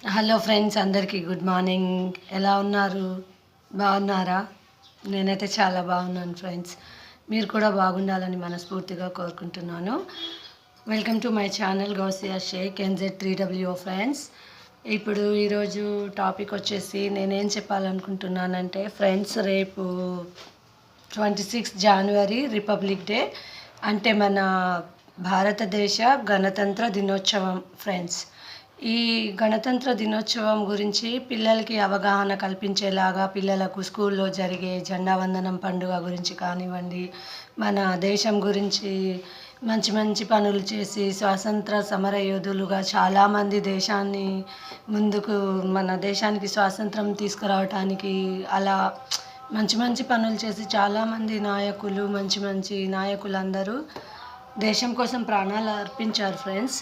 Hello friends, అందరికీ good morning. ఎలా ఉన్నారు? బాగున్నారా? నేనైతే చాలా బాగున్నాను ఫ్రెండ్స్. మీరు కూడా బాగుండాలని మనస్ఫూర్తిగా కోరుకుంటున్నాను. Welcome to my channel Gousia Shaik NZ3WO friends. ఇప్పుడు ఈరోజు టాపిక్ వచ్చేసి నేనేం చెప్పాలనుకుంటున్నానంటే ఫ్రెండ్స్, రేపు 26 జనవరి రిపబ్లిక్ డే, అంటే మన భారతదేశ గణతంత్ర దినోత్సవం ఫ్రెండ్స్. ఈ గణతంత్ర దినోత్సవం గురించి పిల్లలకి అవగాహన కల్పించేలాగా పిల్లలకు స్కూల్లో జరిగే జెండా వందనం పండుగ గురించి కానివ్వండి, మన దేశం గురించి మంచి మంచి పనులు చేసి స్వాతంత్ర సమర యోధులుగా చాలామంది దేశాన్ని ముందుకు, మన దేశానికి స్వాతంత్రం తీసుకురావటానికి అలా మంచి మంచి పనులు చేసి చాలామంది నాయకులు, మంచి మంచి నాయకులందరూ దేశం కోసం ప్రాణాలు అర్పించారు ఫ్రెండ్స్.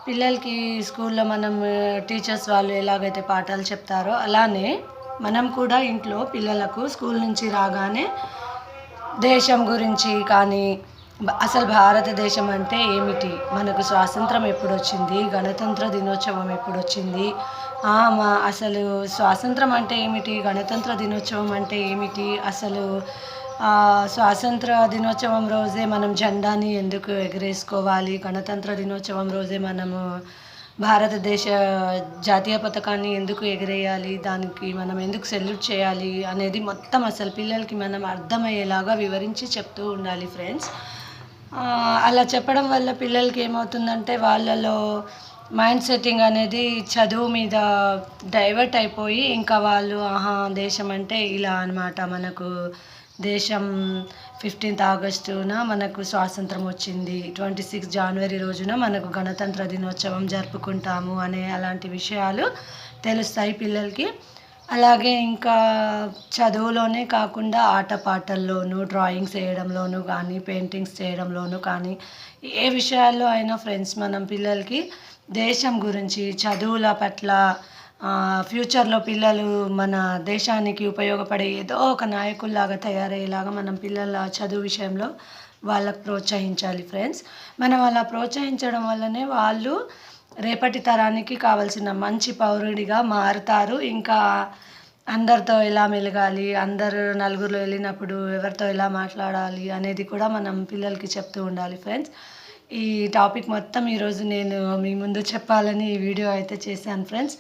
పిల్లలకి స్కూల్లో మనం టీచర్స్ వాళ్ళు ఎలాగైతే పాఠాలు చెప్తారో అలానే మనం కూడా ఇంట్లో పిల్లలకు స్కూల్ నుంచి రాగానే దేశం గురించి కానీ, అసలు భారతదేశం అంటే ఏమిటి, మనకు స్వాతంత్రం ఎప్పుడు వచ్చింది, గణతంత్ర దినోత్సవం ఎప్పుడు వచ్చింది, అసలు స్వాతంత్రం అంటే ఏమిటి, గణతంత్ర దినోత్సవం అంటే ఏమిటి, అసలు స్వాతంత్ర దినోత్సవం రోజే మనం జెండాని ఎందుకు ఎగరేసుకోవాలి, గణతంత్ర దినోత్సవం రోజే మనము భారతదేశ జాతీయ పతాకాన్ని ఎందుకు ఎగరేయాలి, దానికి మనం ఎందుకు సెల్యూట్ చేయాలి అనేది మొత్తం అసలు పిల్లలకి మనం అర్థమయ్యేలాగా వివరించి చెప్తూ ఉండాలి ఫ్రెండ్స్. అలా చెప్పడం వల్ల పిల్లలకి ఏమవుతుందంటే వాళ్ళలో మైండ్ సెట్టింగ్ అనేది చదువు మీద డైవర్ట్ అయిపోయి ఇంకా వాళ్ళు దేశం అంటే ఇలా అనమాట, మనకు దేశం 15th ఆగస్టున మనకు స్వాతంత్రం వచ్చింది, 26 జనవరి రోజున మనకు గణతంత్ర దినోత్సవం జరుపుకుంటాము అనే అలాంటి విషయాలు తెలుస్తాయి పిల్లలకి. అలాగే ఇంకా చదువులోనే కాకుండా ఆటపాటల్లోనూ, డ్రాయింగ్స్ వేయడంలోనూ కానీ, పెయింటింగ్స్ చేయడంలోనూ కానీ, ఏ విషయాల్లో అయినా ఫ్రెండ్స్ మనం పిల్లలకి దేశం గురించి, చదువుల పట్ల, ఫ్యూచర్లో పిల్లలు మన దేశానికి ఉపయోగపడే ఏదో ఒక నాయకుల్లాగా తయారయ్యేలాగా మనం పిల్లల చదువు విషయంలో వాళ్ళకు ప్రోత్సహించాలి ఫ్రెండ్స్. మనం అలా ప్రోత్సహించడం వల్లనే వాళ్ళు రేపటి తరానికి కావాల్సిన మంచి పౌరుడిగా మారుతారు. ఇంకా అందరితో ఎలా మెలగాలి, అందరు నలుగురిలో వెళ్ళినప్పుడు ఎవరితో ఎలా మాట్లాడాలి అనేది కూడా మనం పిల్లలకి చెప్తూ ఉండాలి ఫ్రెండ్స్. ఈ టాపిక్ మొత్తం ఈరోజు నేను మీ ముందు చెప్పాలని ఈ వీడియో అయితే చేశాను ఫ్రెండ్స్.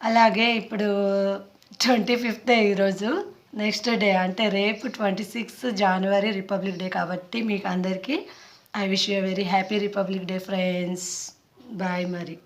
అలాగే ఇప్పుడు 25th ఈరోజు, నెక్స్ట్ డే అంటే రేపు 26 జనవరి రిపబ్లిక్ డే కాబట్టి మీకు అందరికీ I wish you very happy republic day friends. Bye మరి.